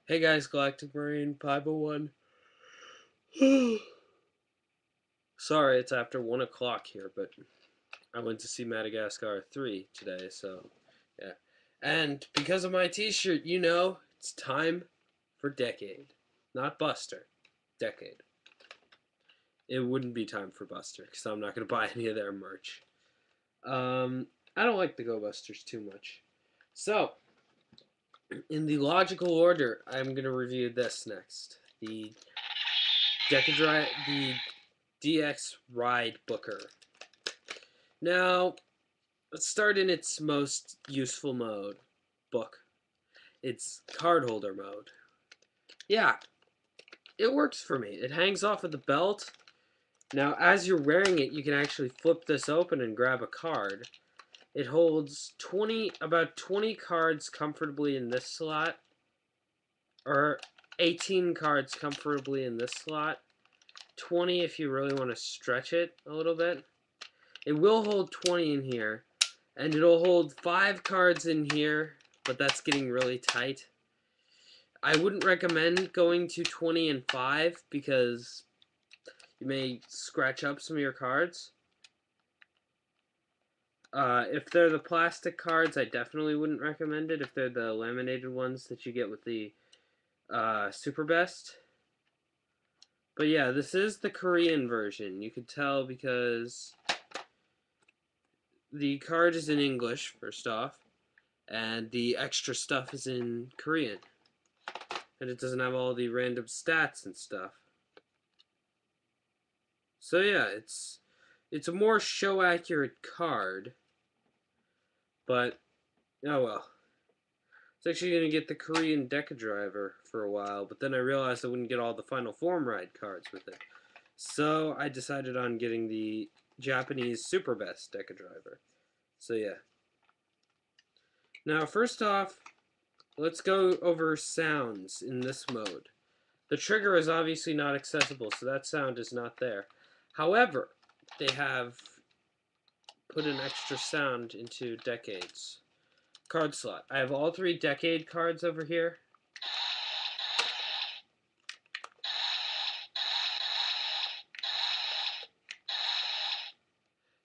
Hey guys, Galactic Marine 501. Sorry, it's after 1 o'clock here, but I went to see Madagascar 3 today, so yeah. And because of my t shirt, it's time for Decade. Not Buster. Decade. It wouldn't be time for Buster, because I'm not going to buy any of their merch. I don't like the Go Busters too much. So, in the logical order, I'm going to review this next. The the DX Ride Booker. Now, let's start in its most useful mode, book. It's card holder mode. Yeah, it works for me. It hangs off of the belt. Now, as you're wearing it, you can actually flip this open and grab a card. It holds about 20 cards comfortably in this slot, or 18 cards comfortably in this slot. 20 if you really want to stretch it a little bit. It will hold 20 in here, and it'll hold 5 cards in here, but that's getting really tight. I wouldn't recommend going to 20 and 5 because you may scratch up some of your cards. If they're the plastic cards, I definitely wouldn't recommend it. If they're the laminated ones that you get with the Super Best. But yeah, this is the Korean version. You could tell because the card is in English, first off, and the extra stuff is in Korean. And it doesn't have all the random stats and stuff. So yeah, it's a more show accurate card, but oh well. It's actually gonna get the Korean Deca Driver for a while, but then I realized I wouldn't get all the Final Form Ride cards with it. So I decided on getting the Japanese Super Best Deca Driver. So yeah. Now first off, let's go over sounds in this mode. The trigger is obviously not accessible, so that sound is not there. However, they have put an extra sound into Decades. Card slot. I have all 3 Decade cards over here.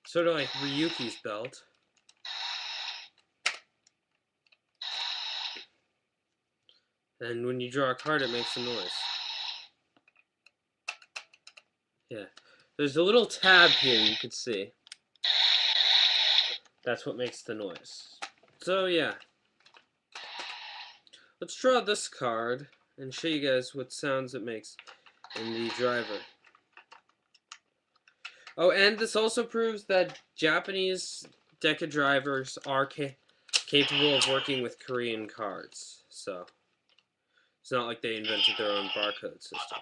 Sort of like Ryuki's belt. And when you draw a card, it makes a noise. Yeah. There's a little tab here you can see. That's what makes the noise. So yeah. Let's draw this card and show you guys what sounds it makes in the driver. Oh, and this also proves that Japanese Deca drivers are capable of working with Korean cards. So it's not like they invented their own barcode system.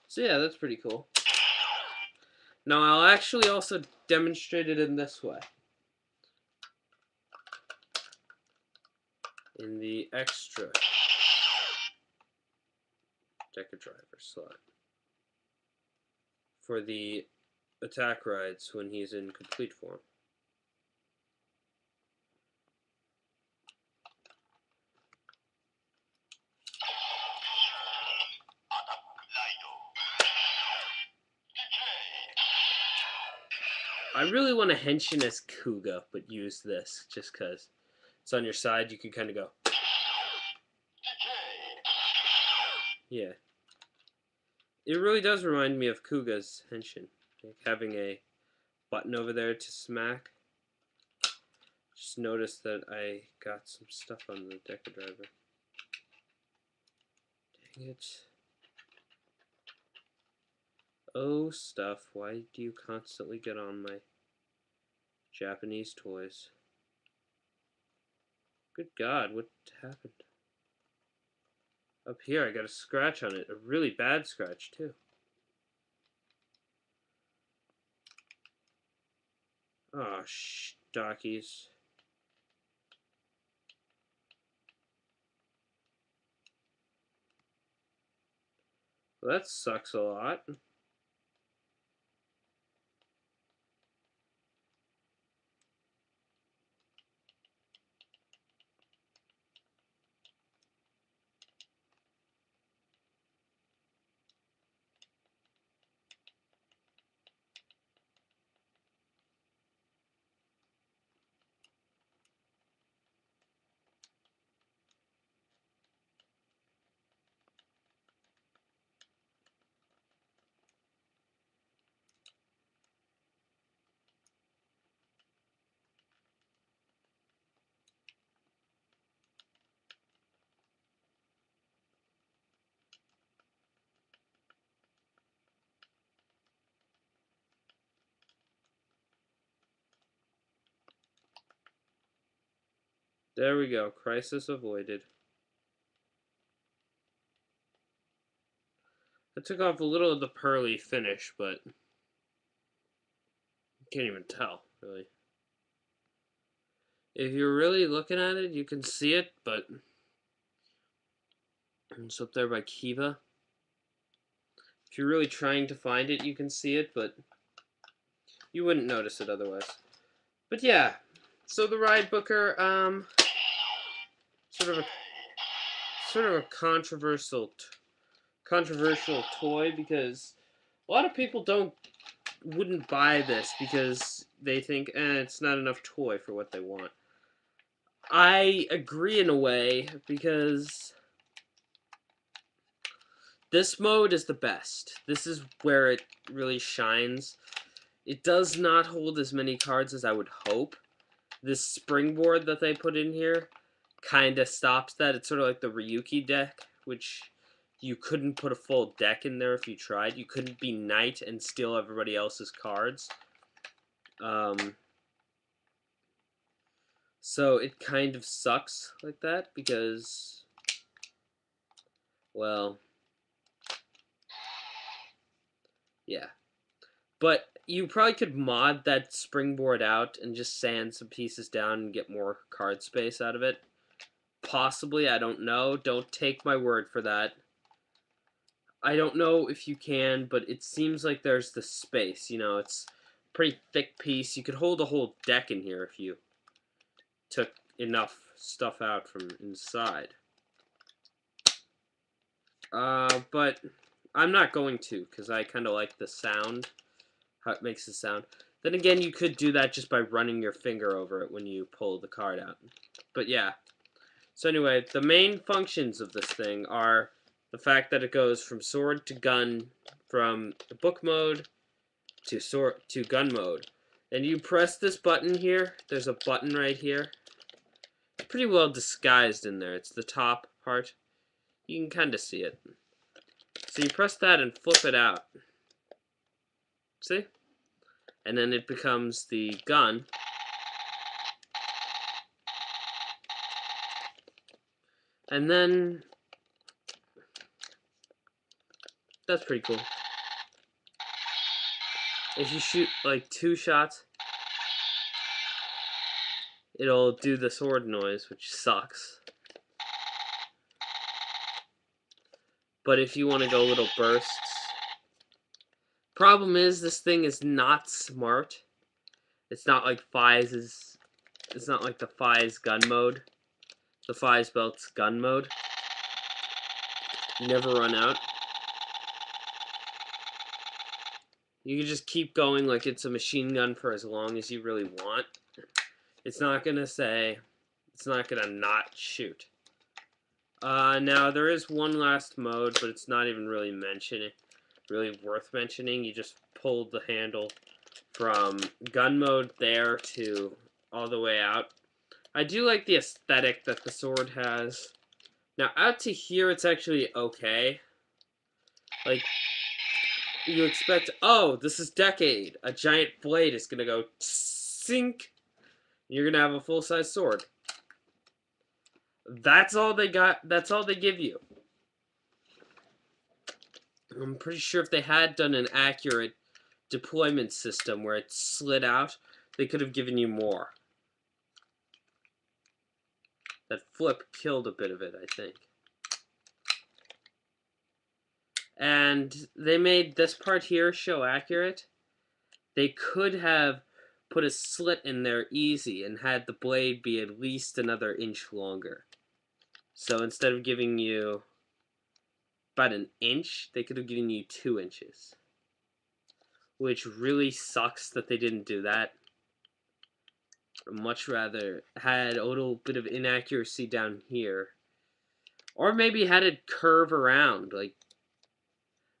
So yeah, that's pretty cool. Now I'll actually also demonstrate it in this way. In the extra Deca driver slot. For the attack rides when he's in complete form. I really want to henshin as Kuga, but use this just because it's on your side. You can kind of go. Yeah. It really does remind me of Kuga's henshin. Like having a button over there to smack. Just noticed that I got some stuff on the Deca driver. Dang it. Oh, stuff. Why do you constantly get on my Japanese toys? Good God, what happened? Up here, I got a scratch on it. A really bad scratch, too. Oh, stockies. Well, that sucks a lot. There we go. Crisis avoided. I took off a little of the pearly finish, but you can't even tell, really. If you're really looking at it, you can see it, but it's up there by Kiva. If you're really trying to find it, you can see it, but you wouldn't notice it otherwise. But yeah, so the Ride Booker, sort of a controversial toy, because a lot of people wouldn't buy this because they think it's not enough toy for what they want. I agree in a way, because this mode is the best. This is where it really shines. It does not hold as many cards as I would hope. This springboard that they put in here kind of stops that. It's sort of like the Ryuki deck, which you couldn't put a full deck in there if you tried. You couldn't be Knight and steal everybody else's cards. So it kind of sucks like that because, well, yeah. But you probably could mod that springboard out and just sand some pieces down and get more card space out of it. Possibly, I don't know. Don't take my word for that. I don't know if you can, but it seems like there's the space. You know, it's a pretty thick piece. You could hold a whole deck in here if you took enough stuff out from inside. But I'm not going to, because I kind of like the sound, how it makes the sound. Then again, you could do that just by running your finger over it when you pull the card out. But yeah. So anyway, the main functions of this thing are the fact that it goes from sword to gun, from book mode to gun mode. And you press this button here. There's a button right here. It's pretty well disguised in there. It's the top part. You can kind of see it. So you press that and flip it out. See? And then it becomes the gun. And then that's pretty cool. If you shoot like 2 shots, it'll do the sword noise, which sucks. But if you want to go little bursts. Problem is, this thing is not smart. It's not like it's not like the Fi's gun mode. The Fi's belt's gun mode. You never run out. You can just keep going like it's a machine gun for as long as you really want. It's not gonna not shoot. Now there is one last mode, but it's not even really worth mentioning. You just pull the handle from gun mode there to all the way out. I do like the aesthetic that the sword has. Now out to here, it's actually okay. Like, you expect, oh, this is Decade. A giant blade is gonna go sink. You're gonna have a full-size sword. That's all they got. That's all they give you. I'm pretty sure if they had done an accurate deployment system where it slid out, they could have given you more. That flip killed a bit of it, I think. And they made this part here show accurate. They could have put a slit in there easy and had the blade be at least another inch longer. So instead of giving you about an inch, they could have given you 2 inches. Which really sucks that they didn't do that. I'd much rather had a little bit of inaccuracy down here. Or maybe had it curve around, like,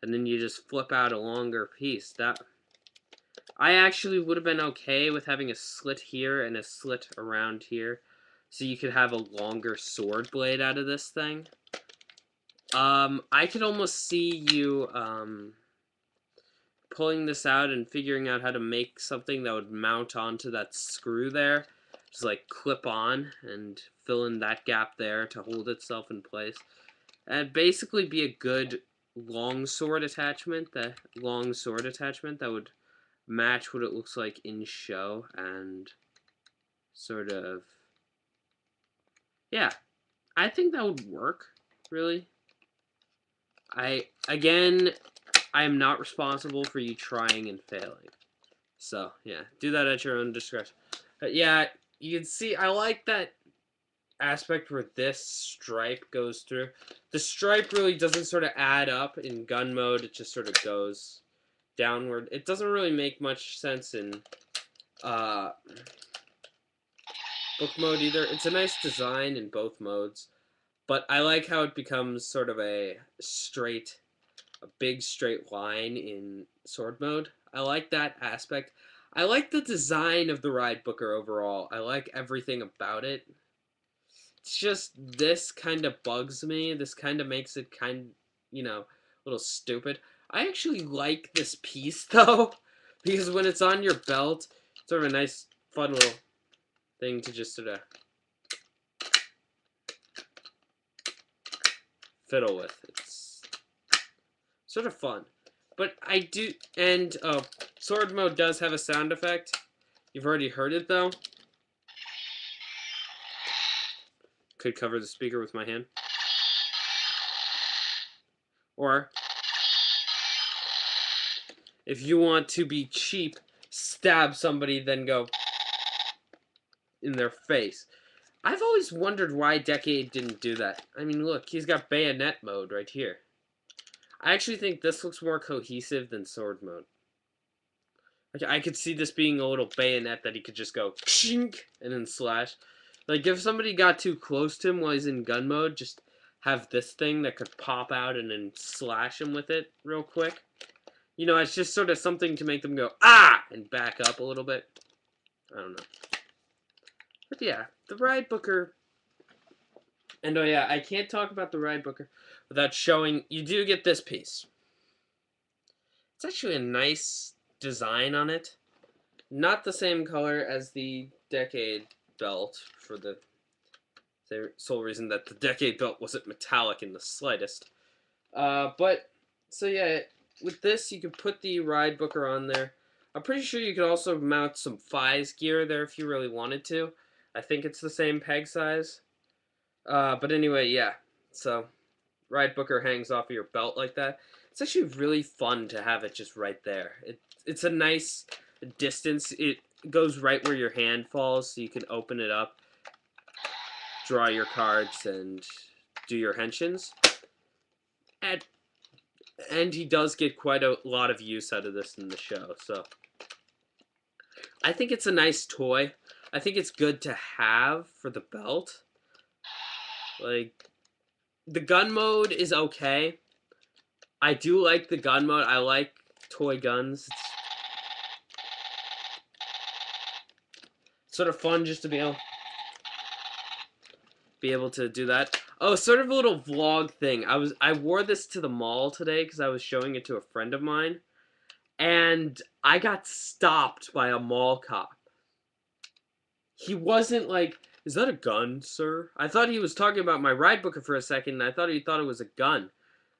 and then you just flip out a longer piece. I actually would have been okay with having a slit here and a slit around here, so you could have a longer sword blade out of this thing. I could almost see you pulling this out and figuring out how to make something that would mount onto that screw there, just like clip on and fill in that gap there to hold itself in place. And basically be a good long sword attachment. That would match what it looks like in show and sort of, yeah, I think that would work, really. I am not responsible for you trying and failing. So, yeah, do that at your own discretion. But yeah, you can see, I like that aspect where this stripe goes through. The stripe really doesn't sort of add up in gun mode. It just sort of goes downward. It doesn't really make much sense in book mode either. It's a nice design in both modes, but I like how it becomes sort of a big straight line in sword mode. I like that aspect. I like the design of the Ride Booker overall. I like everything about it. It's just this kind of bugs me. This kind of makes it a little stupid. I actually like this piece though, because when it's on your belt, it's sort of a nice, fun little thing to just sort of fiddle with. It's sort of fun. But I do, and sword mode does have a sound effect. You've already heard it though. Could cover the speaker with my hand. Or, if you want to be cheap, stab somebody, then go in their face. I've always wondered why Decade didn't do that. I mean, look, he's got bayonet mode right here. I actually think this looks more cohesive than sword mode. I could see this being a little bayonet that he could just go chink and then slash. Like, if somebody got too close to him while he's in gun mode, just have this thing that could pop out and then slash him with it real quick. You know, it's just sort of something to make them go, ah! And back up a little bit. I don't know. But yeah, the Ride Booker. And oh yeah, I can't talk about the Ride Booker without showing, you do get this piece. It's actually a nice design on it. Not the same color as the Decade belt, for the sole reason that the Decade belt wasn't metallic in the slightest. But, so yeah, with this you can put the Ride Booker on there. I'm pretty sure you could also mount some Fies gear there if you really wanted to. I think it's the same peg size. But anyway, yeah. So, Ride Booker hangs off of your belt like that. It's actually really fun to have it just right there. It's a nice distance. It goes right where your hand falls, so you can open it up, draw your cards, and do your henshins. And he does get quite a lot of use out of this in the show, so I think it's a nice toy. I think it's good to have for the belt. Like, the gun mode is okay. I do like the gun mode. I like toy guns. It's sort of fun just to be able to do that. Oh, sort of a little vlog thing. I wore this to the mall today because I was showing it to a friend of mine, and I got stopped by a mall cop. He wasn't like, "Is that a gun, sir?" I thought he was talking about my Ride Booker for a second, and I thought he thought it was a gun.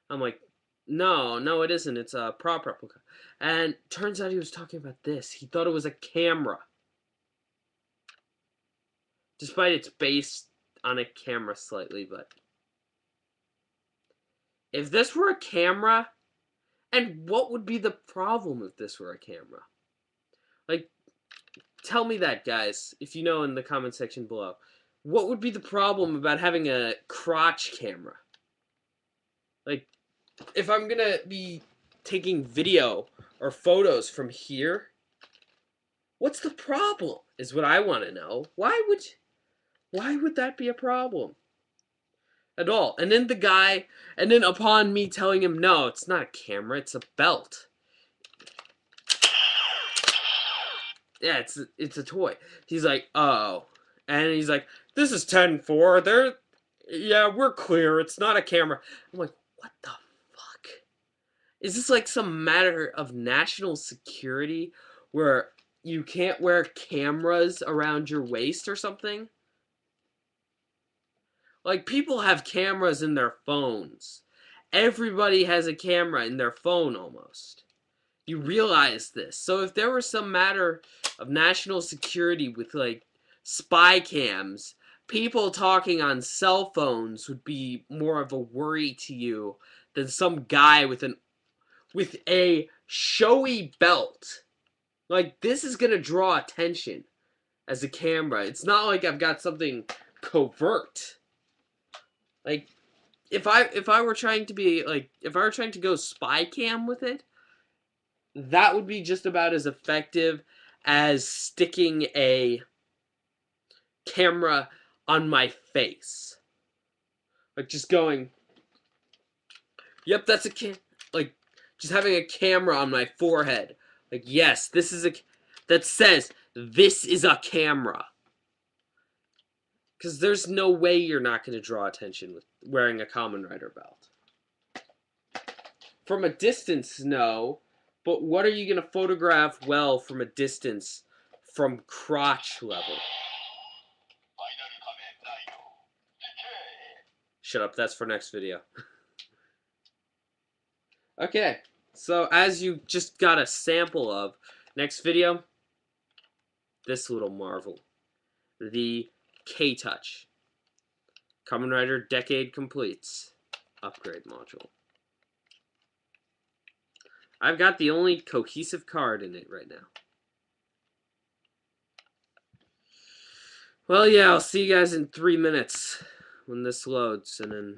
I'm like, no, it isn't. It's a prop replica. And turns out he was talking about this. He thought it was a camera. Despite it's based on a camera slightly, but if this were a camera, and what would be the problem if this were a camera? Like, tell me that, guys, if you know in the comment section below. What would be the problem about having a crotch camera? Like, if I'm gonna be taking video or photos from here, what's the problem? Is what I want to know. Why would that be a problem? At all. And then upon me telling him, no, it's not a camera, it's a belt. Yeah, it's a toy. He's like, oh. And he's like, this is 10-4. Yeah, we're clear. It's not a camera. I'm like, what the fuck? Is this like some matter of national security where you can't wear cameras around your waist or something? Like, people have cameras in their phones. Everybody has a camera in their phone almost. You realize this. So if there was some matter of national security with, like, spy cams, people talking on cell phones would be more of a worry to you than some guy with a showy belt. Like, this is gonna draw attention as a camera. It's not like I've got something covert. Like, if I were trying to be like, if I were trying to go spy cam with it, that would be just about as effective as sticking a camera on my face. Like, just going, yep, that's a like, just having a camera on my forehead. Like, yes, this is that says, this is a camera. Because there's no way you're not going to draw attention with wearing a Kamen Rider belt. From a distance, no. But what are you going to photograph well from a distance from crotch level? Shut up, that's for next video. Okay, so as you just got a sample of, next video, this little marvel. The K-Touch. Kamen Rider Decade Completes upgrade module. I've got the only cohesive card in it right now. Well, yeah, I'll see you guys in 3 minutes when this loads, and then